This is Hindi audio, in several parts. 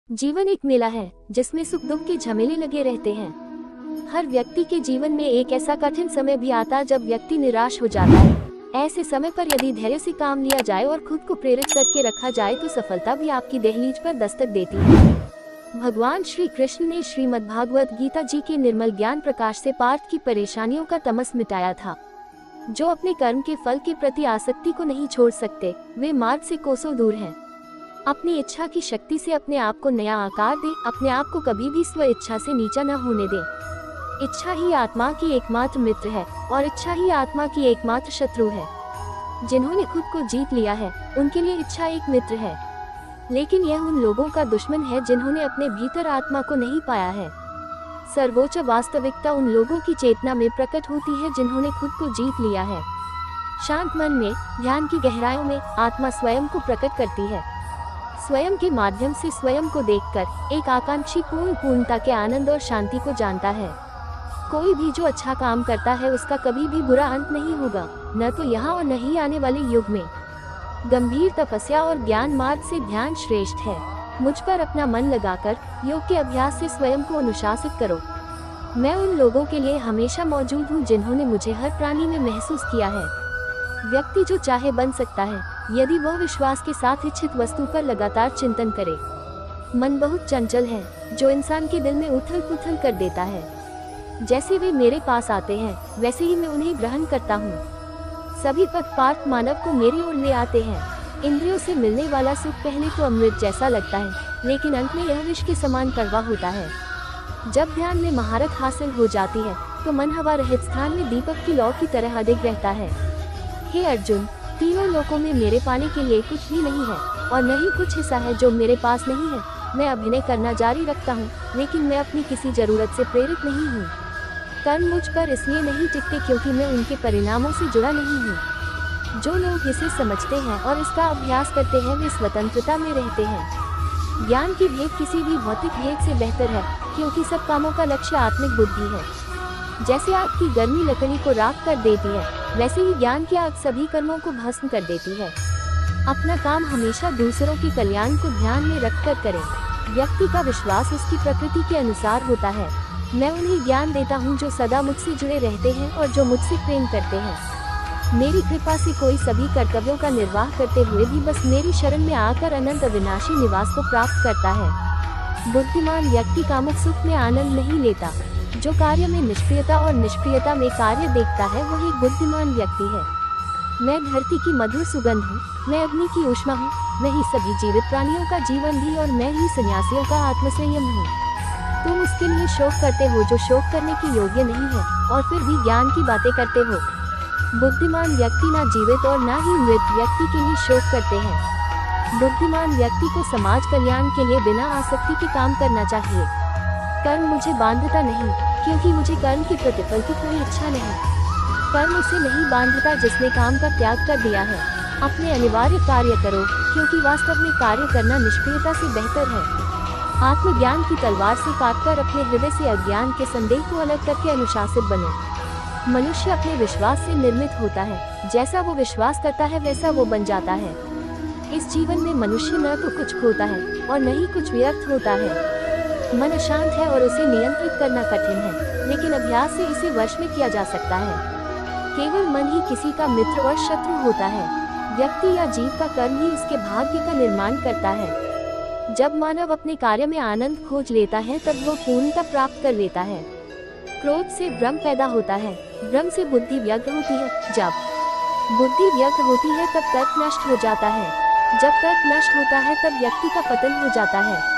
जीवन एक मेला है जिसमें सुख दुख के झमेले लगे रहते हैं। हर व्यक्ति के जीवन में एक ऐसा कठिन समय भी आता है जब व्यक्ति निराश हो जाता है। ऐसे समय पर यदि धैर्य से काम लिया जाए और खुद को प्रेरित करके रखा जाए तो सफलता भी आपकी दहलीज पर दस्तक देती है। भगवान श्री कृष्ण ने श्रीमद्भागवत गीता जी के निर्मल ज्ञान प्रकाश से पार्थ की परेशानियों का तमस मिटाया था। जो अपने कर्म के फल के प्रति आसक्ति को नहीं छोड़ सकते, वे मार्ग से कोसों दूर हैं। अपनी इच्छा की शक्ति से अपने आप को नया आकार दे, अपने आप को कभी भी स्व इच्छा से नीचा न होने दे। इच्छा ही आत्मा की एकमात्र मित्र है और इच्छा ही आत्मा की एकमात्र शत्रु है। जिन्होंने खुद को जीत लिया है उनके लिए इच्छा एक मित्र है, लेकिन यह उन लोगों का दुश्मन है जिन्होंने अपने भीतर आत्मा को नहीं पाया है। सर्वोच्च वास्तविकता उन लोगों की चेतना में प्रकट होती है जिन्होंने खुद को जीत लिया है। शांत मन में, ध्यान की गहराइयों में आत्मा स्वयं को प्रकट करती है। स्वयं के माध्यम से स्वयं को देखकर एक आकांक्षी पूर्णता के आनंद और शांति को जानता है। कोई भी जो अच्छा काम करता है उसका कभी भी बुरा अंत नहीं होगा, न तो यहाँ और न ही आने वाले युग में। गंभीर तपस्या और ज्ञान मार्ग से ध्यान श्रेष्ठ है। मुझ पर अपना मन लगाकर योग के अभ्यास से स्वयं को अनुशासित करो। मैं उन लोगों के लिए हमेशा मौजूद हूँ जिन्होंने मुझे हर प्राणी में महसूस किया है। व्यक्ति जो चाहे बन सकता है यदि वह विश्वास के साथ इच्छित वस्तु पर लगातार चिंतन करे। मन बहुत चंचल है जो इंसान के दिल में उथल पुथल कर देता है। जैसे वे मेरे पास आते हैं वैसे ही मैं उन्हें ग्रहण करता हूँ। सभी पक्षपात मानव को मेरी ओर ले आते हैं। इंद्रियों से मिलने वाला सुख पहले तो अमृत जैसा लगता है, लेकिन अंत में यह विष के समान कड़वा होता है। जब ध्यान में महारत हासिल हो जाती है तो मन हवा रहित स्थान में दीपक की लौ की तरह अधिक रहता है। हे अर्जुन, तीनों लोकों में मेरे पाने के लिए कुछ भी नहीं है और न ही कुछ हिस्सा है जो मेरे पास नहीं है। मैं अभिनय करना जारी रखता हूँ, लेकिन मैं अपनी किसी जरूरत से प्रेरित नहीं हूँ। कर्म मुझ पर इसलिए नहीं टिकते क्योंकि मैं उनके परिणामों से जुड़ा नहीं हूँ। जो लोग इसे समझते हैं और इसका अभ्यास करते हैं वे स्वतंत्रता में रहते हैं। ज्ञान की भेद किसी भी भौतिक भेद से बेहतर है, क्योंकि सब कामों का लक्ष्य आत्मिक बुद्धि है। जैसे आग की गर्मी लकड़ी को राख कर देती है, वैसे ही ज्ञान की आग सभी कर्मों को भस्म कर देती है। अपना काम हमेशा दूसरों के कल्याण को ध्यान में रखकर करें। व्यक्ति का विश्वास उसकी प्रकृति के अनुसार होता है। मैं उन्हें ज्ञान देता हूँ जो सदा मुझसे जुड़े रहते हैं और जो मुझसे प्रेम करते हैं। मेरी कृपा से कोई सभी कर्तव्यों का निर्वाह करते हुए भी बस मेरी शरण में आकर अनंत अविनाशी निवास को प्राप्त करता है। बुद्धिमान व्यक्ति कामुक सुख में आनंद नहीं लेता। जो कार्य में निष्क्रियता और निष्क्रियता में कार्य देखता है वह एक बुद्धिमान व्यक्ति है। मैं धरती की मधुर सुगंध हूँ, मैं अग्नि की ऊष्मा हूँ, मैं ही सभी जीवित प्राणियों का जीवन भी और मैं ही सन्यासियों का आत्मसंयम हूँ। तुम उसके लिए शोक करते हो जो शोक करने की योग्य नहीं है और फिर भी ज्ञान की बातें करते हो। बुद्धिमान व्यक्ति ना जीवित और ना ही मृत व्यक्ति के लिए शोक करते हैं। बुद्धिमान व्यक्ति को समाज कल्याण के लिए बिना आसक्ति के काम करना चाहिए। कर्म मुझे बांधता नहीं, क्योंकि मुझे कर्म के प्रतिफल की कोई इच्छा नहीं। कर्म उसे नहीं बांधता जिसने काम का त्याग कर दिया है। अपने अनिवार्य कार्य करो, क्योंकि वास्तव में कार्य करना निष्क्रियता से बेहतर है। आत्मज्ञान की तलवार से काटकर अपने हृदय से अज्ञान के संदेह को अलग करके अनुशासित बनो। मनुष्य अपने विश्वास से निर्मित होता है। जैसा वो विश्वास करता है वैसा वो बन जाता है। इस जीवन में मनुष्य न तो कुछ खोता है और न ही कुछ व्यर्थ होता है। मन अशांत है और उसे नियंत्रित करना कठिन है, लेकिन अभ्यास से इसे वश में किया जा सकता है। केवल मन ही किसी का मित्र और शत्रु होता है। व्यक्ति या जीव का कर्म ही उसके भाग्य का निर्माण करता है। जब मानव अपने कार्य में आनंद खोज लेता है तब वो पूर्णता प्राप्त कर लेता है। क्रोध से भ्रम पैदा होता है, भ्रम से बुद्धि व्यग्र होती है। जब बुद्धि व्यग्र होती है तब तर्क नष्ट हो जाता है। जब तर्क नष्ट होता है तब व्यक्ति का पतन हो जाता है।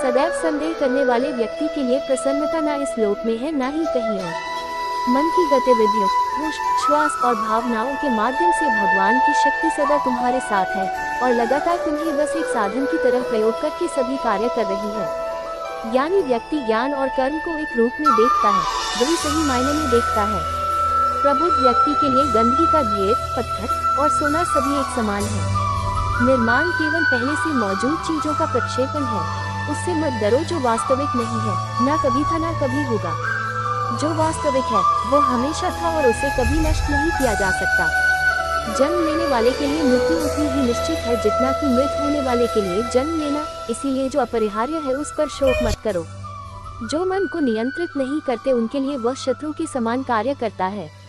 सदैव संदेह करने वाले व्यक्ति के लिए प्रसन्नता न इस लोक में है न ही कहीं और। मन की गतिविधियों, श्वास और भावनाओं के माध्यम से भगवान की शक्ति सदा तुम्हारे साथ है और लगातार तुम्हें बस एक साधन की तरह प्रयोग करके सभी कार्य कर रही है। ज्ञानी व्यक्ति ज्ञान और कर्म को एक रूप में देखता है, वही सही मायने में देखता है। प्रबुद्ध व्यक्ति के लिए गंदगी का ढेर, पत्थर और सोना सभी एक समान है। निर्माण केवल पहले से मौजूद चीजों का प्रक्षेपण है। उससे मत डरो जो वास्तविक नहीं है, ना कभी था ना कभी होगा। जो वास्तविक है वो हमेशा था और उसे कभी नष्ट नहीं किया जा सकता। जन्म लेने वाले के लिए मृत्यु उतनी ही निश्चित है जितना कि मृत होने वाले के लिए जन्म लेना, इसीलिए जो अपरिहार्य है उस पर शोक मत करो। जो मन को नियंत्रित नहीं करते उनके लिए वह शत्रु के समान कार्य करता है।